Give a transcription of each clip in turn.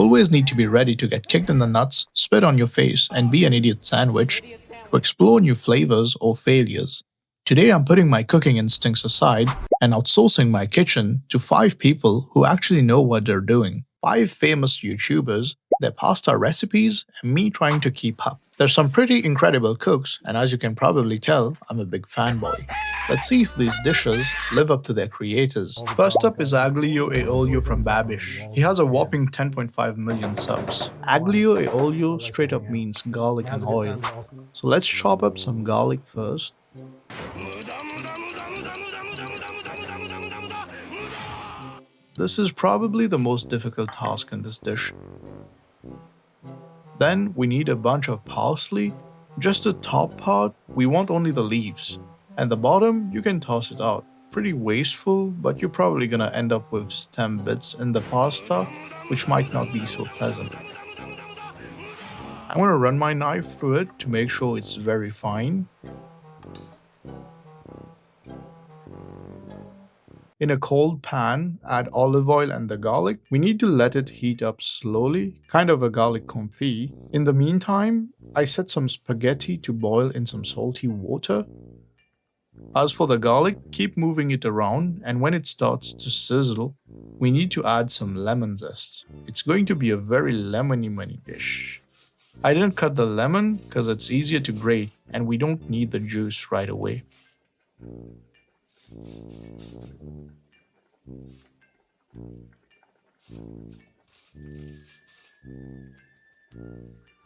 always need to be ready to get kicked in the nuts, spit on your face, and be an idiot sandwich to explore new flavors or failures. Today I'm putting my cooking instincts aside and outsourcing my kitchen to 5 people who actually know what they're doing. 5 famous YouTubers, their pasta recipes, and me trying to keep up. There's some pretty incredible cooks, and as you can probably tell, I'm a big fanboy. Let's see if these dishes live up to their creators. First up is Aglio e Olio from Babish. He has a whopping 10.5 million subs. Aglio e Olio straight up means garlic and oil. So let's chop up some garlic first. This is probably the most difficult task in this dish. Then we need a bunch of parsley. Just the top part, we want only the leaves. And the bottom, you can toss it out. Pretty wasteful, but you're probably gonna end up with stem bits in the pasta, which might not be so pleasant. I'm gonna run my knife through it to make sure it's very fine. In a cold pan, add olive oil and the garlic. We need to let it heat up slowly, kind of a garlic confit. In the meantime, I set some spaghetti to boil in some salty water. As for the garlic, keep moving it around, and when it starts to sizzle, we need to add some lemon zest. It's going to be a very lemony dish. I didn't cut the lemon because it's easier to grate and we don't need the juice right away.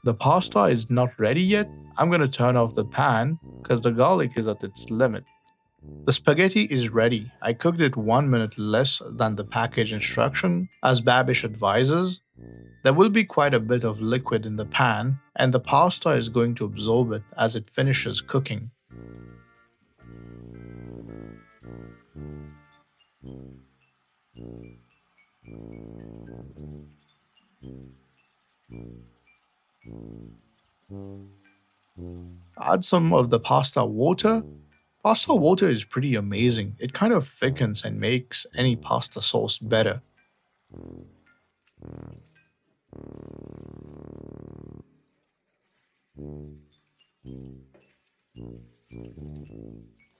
The pasta is not ready yet. I'm gonna turn off the pan because the garlic is at its limit. The spaghetti is ready. I cooked it 1 minute less than the package instruction. As Babish advises, there will be quite a bit of liquid in the pan and the pasta is going to absorb it as it finishes cooking. Add some of the pasta water. Pasta water is pretty amazing. It kind of thickens and makes any pasta sauce better.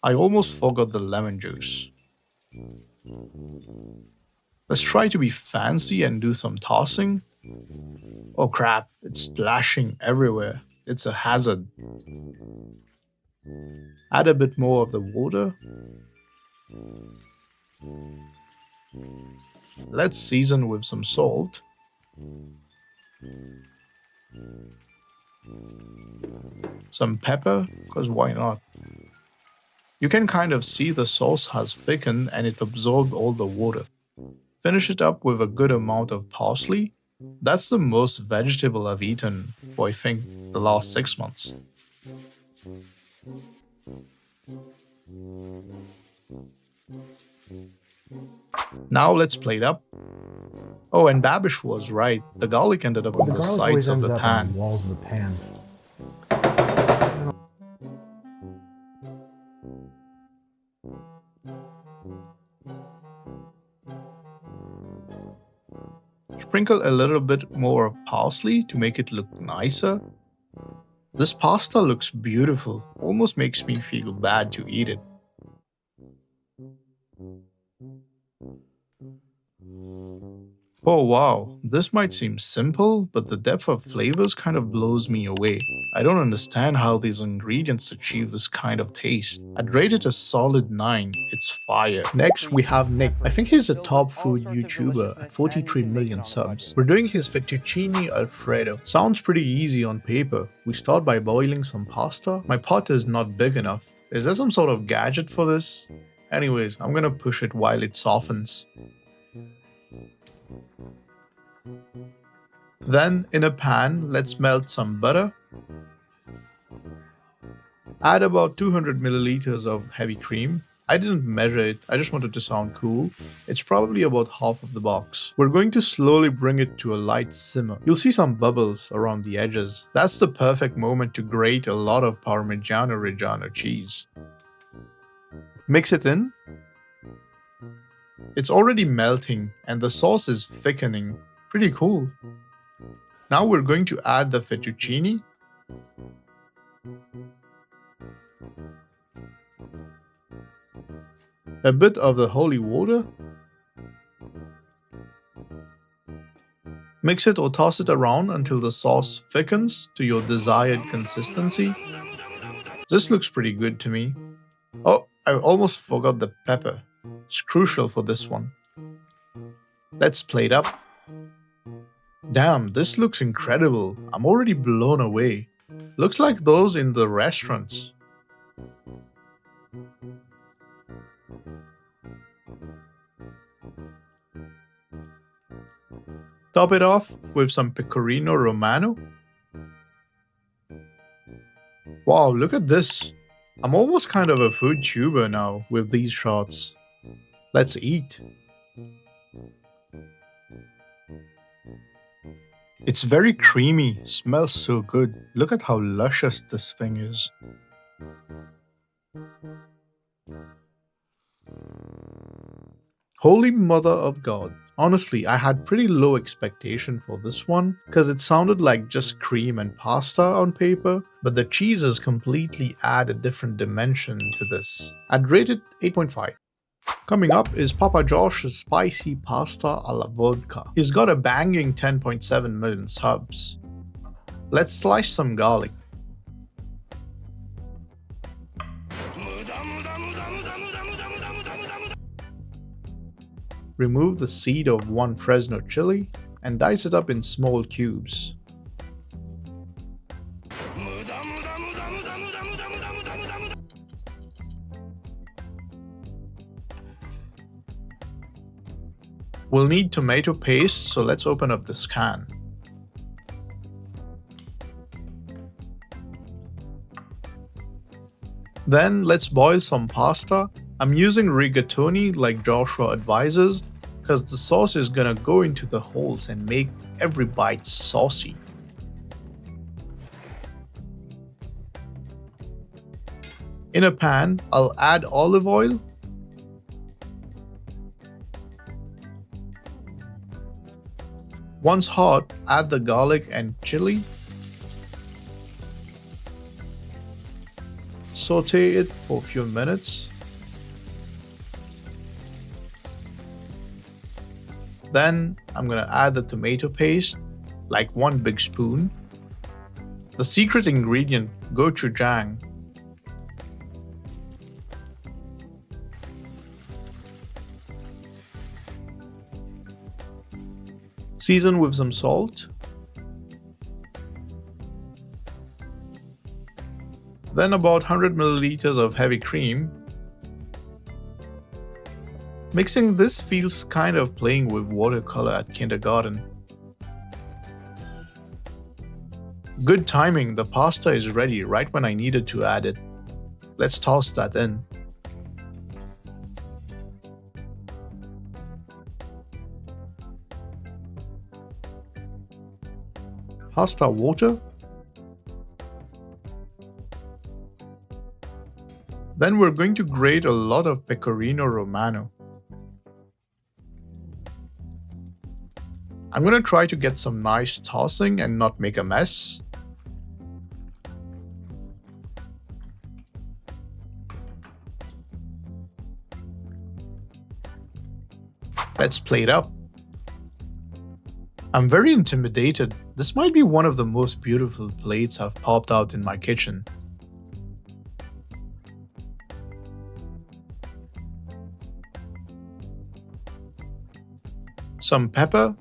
I almost forgot the lemon juice. Let's try to be fancy and do some tossing. Oh crap, it's splashing everywhere. It's a hazard. Add a bit more of the water. Let's season with some salt. Some pepper, because why not? You can kind of see the sauce has thickened and it absorbed all the water. Finish it up with a good amount of parsley. That's the most vegetable I've eaten for I think the last 6 months. Now let's plate up. Oh, and Babish was right. The garlic ended up on the sides of the pan. On the walls of the pan. Sprinkle a little bit more of parsley to make it look nicer. This pasta looks beautiful, almost makes me feel bad to eat it. Oh wow, this might seem simple, but the depth of flavors kind of blows me away. I don't understand how these ingredients achieve this kind of taste. I'd rate it a solid 9, it's fire. Next we have Nick. I think he's a top food YouTuber at 43 million subs. We're doing his Fettuccine Alfredo. Sounds pretty easy on paper. We start by boiling some pasta. My pot is not big enough. Is there some sort of gadget for this? Anyways, I'm gonna push it while it softens. Then, in a pan, let's melt some butter. Add about 200 milliliters of heavy cream. I didn't measure it, I just wanted to sound cool. It's probably about half of the box. We're going to slowly bring it to a light simmer. You'll see some bubbles around the edges. That's the perfect moment to grate a lot of Parmigiano Reggiano cheese. Mix it in. It's already melting and the sauce is thickening. Pretty cool. Now we're going to add the fettuccine. A bit of the holy water. Mix it or toss it around until the sauce thickens to your desired consistency. This looks pretty good to me. Oh, I almost forgot the pepper. It's crucial for this one. Let's plate up. Damn, this looks incredible. I'm already blown away. Looks like those in the restaurants. Top it off with some pecorino romano. Wow, look at this. I'm almost kind of a food tuber now with these shots. Let's eat. It's very creamy, smells so good. Look at how luscious this thing is. Holy Mother of God. Honestly, I had pretty low expectation for this one because it sounded like just cream and pasta on paper, but the cheeses completely add a different dimension to this. I'd rate it 8.5. Coming up is Papa Josh's spicy pasta alla vodka. He's got a banging 10.7 million subs. Let's slice some garlic. Remove the seed of one Fresno chili and dice it up in small cubes. We'll need tomato paste, so let's open up this can. Then let's boil some pasta. I'm using rigatoni like Joshua advises because the sauce is gonna go into the holes and make every bite saucy. In a pan, I'll add olive oil. Once hot, add the garlic and chili. Saute it for a few minutes. Then I'm gonna add the tomato paste, like 1 big spoon. The secret ingredient, gochujang. Season with some salt. Then about 100 milliliters of heavy cream. Mixing this feels kind of playing with watercolor at kindergarten. Good timing, the pasta is ready right when I needed to add it. Let's toss that in. Pasta water. Then we're going to grate a lot of pecorino romano. I'm gonna try to get some nice tossing and not make a mess. Let's plate up. I'm very intimidated. This might be one of the most beautiful plates I've popped out in my kitchen. Some pepper.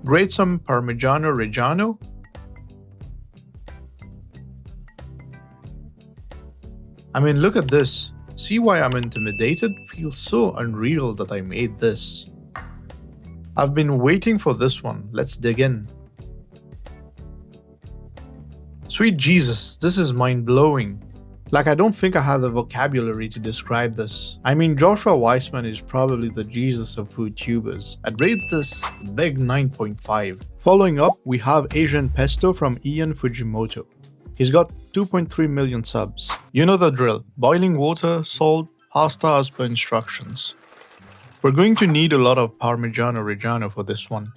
Grate some Parmigiano Reggiano. I mean, look at this. See why I'm intimidated? Feels so unreal that I made this. I've been waiting for this one. Let's dig in. Sweet Jesus, this is mind-blowing. Like, I don't think I have the vocabulary to describe this. I mean, Joshua Weissman is probably the Jesus of food tubers. I'd rate this a big 9.5. Following up, we have Asian Pesto from Ian Fujimoto. He's got 2.3 million subs. You know the drill. Boiling water, salt, pasta as per instructions. We're going to need a lot of Parmigiano Reggiano for this one.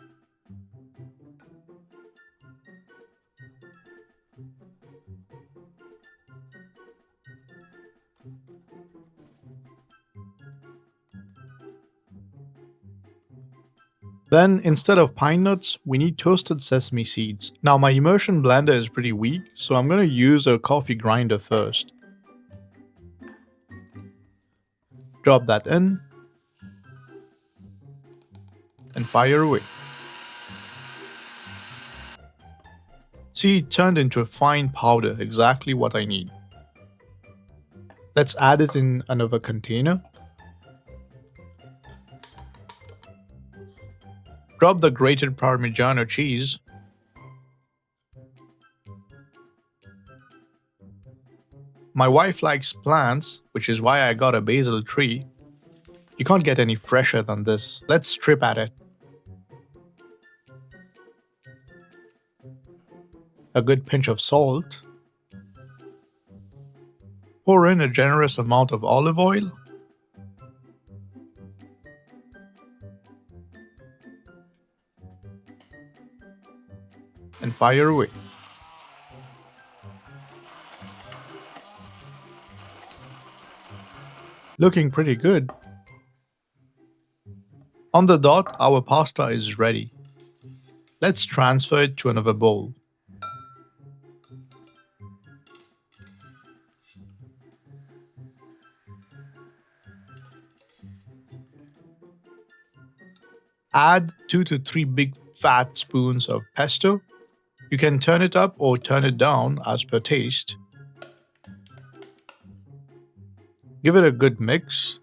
Then, instead of pine nuts, we need toasted sesame seeds. Now my immersion blender is pretty weak, so I'm going to use a coffee grinder first. Drop that in and fire away. See, it turned into a fine powder, exactly what I need. Let's add it in another container. Drop the grated Parmigiano cheese. My wife likes plants, which is why I got a basil tree. You can't get any fresher than this. Let's strip at it. A good pinch of salt. Pour in a generous amount of olive oil. And fire away. Looking pretty good. On the dot, our pasta is ready. Let's transfer it to another bowl. Add 2 to 3 big fat spoons of pesto. You can turn it up or turn it down as per taste. Give it a good mix.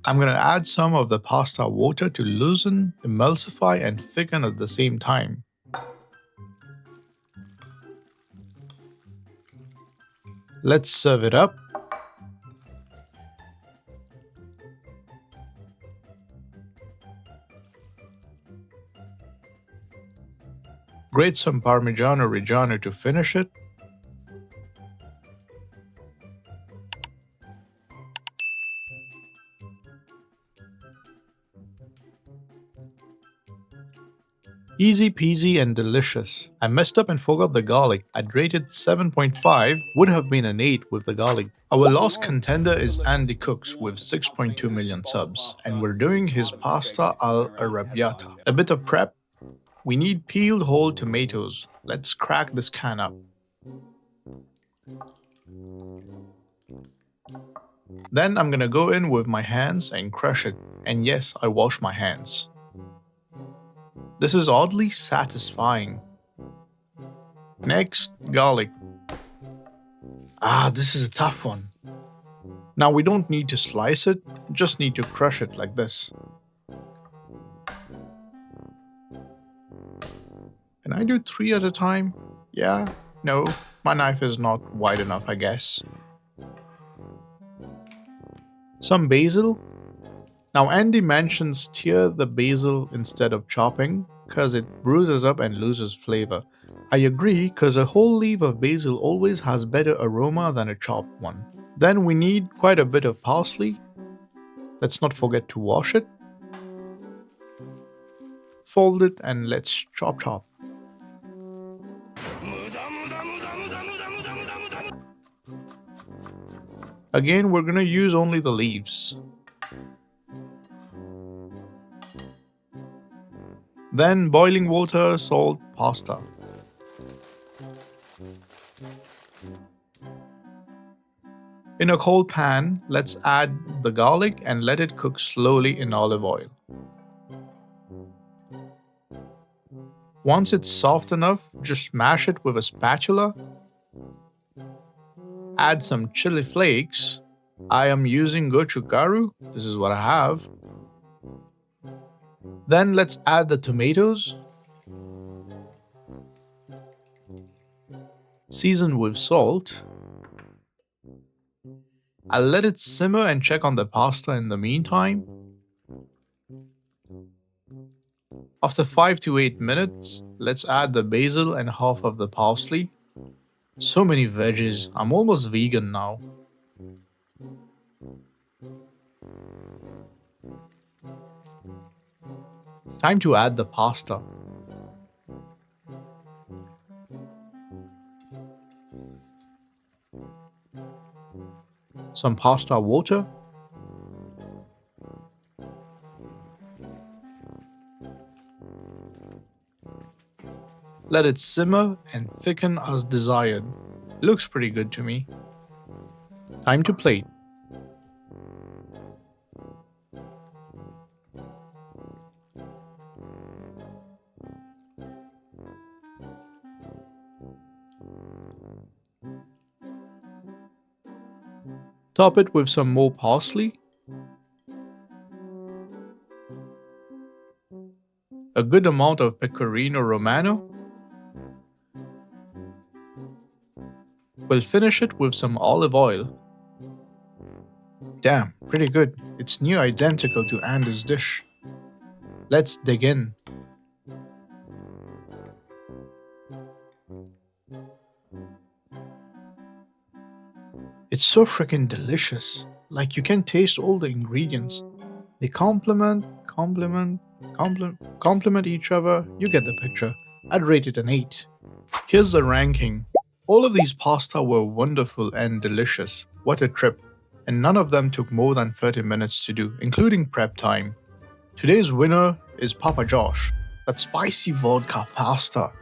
I'm going to add some of the pasta water to loosen, emulsify and thicken at the same time. Let's serve it up. Grate some Parmigiano Reggiano to finish it. Easy peasy and delicious. I messed up and forgot the garlic. I'd rated 7.5, would have been an 8 with the garlic. Our last contender is Andy Cooks with 6.2 million subs, and we're doing his pasta alla arrabbiata. A bit of prep. We need peeled whole tomatoes. Let's crack this can up. Then I'm gonna go in with my hands and crush it. And yes, I wash my hands. This is oddly satisfying. Next, garlic. This is a tough one. Now we don't need to slice it, just need to crush it like this. Can I do 3 at a time? Yeah, no, my knife is not wide enough, I guess. Some basil. Now Andy mentions stir the basil instead of chopping, cause it bruises up and loses flavor. I agree, cause a whole leaf of basil always has better aroma than a chopped one. Then we need quite a bit of parsley. Let's not forget to wash it. Fold it and let's chop. Again, we're gonna use only the leaves. Then boiling water, salt, pasta. In a cold pan, let's add the garlic and let it cook slowly in olive oil. Once it's soft enough, just mash it with a spatula. Add some chili flakes. I am using gochugaru. This is what I have. Then let's add the tomatoes. Season with salt. I'll let it simmer and check on the pasta in the meantime. After 5 to 8 minutes, let's add the basil and half of the parsley. So many veggies, I'm almost vegan now. Time to add the pasta. Some pasta water. Let it simmer and thicken as desired. Looks pretty good to me. Time to plate. Top it with some more parsley, a good amount of pecorino romano. We'll finish it with some olive oil. Damn, pretty good. It's near identical to Andy's dish. Let's dig in. It's so freaking delicious. Like you can taste all the ingredients. They complement each other. You get the picture. I'd rate it an 8. Here's the ranking. All of these pasta were wonderful and delicious. What a trip. And none of them took more than 30 minutes to do, including prep time. Today's winner is Papa Josh. That spicy vodka pasta.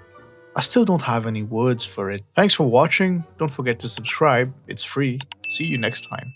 I still don't have any words for it. Thanks for watching. Don't forget to subscribe. It's free. See you next time.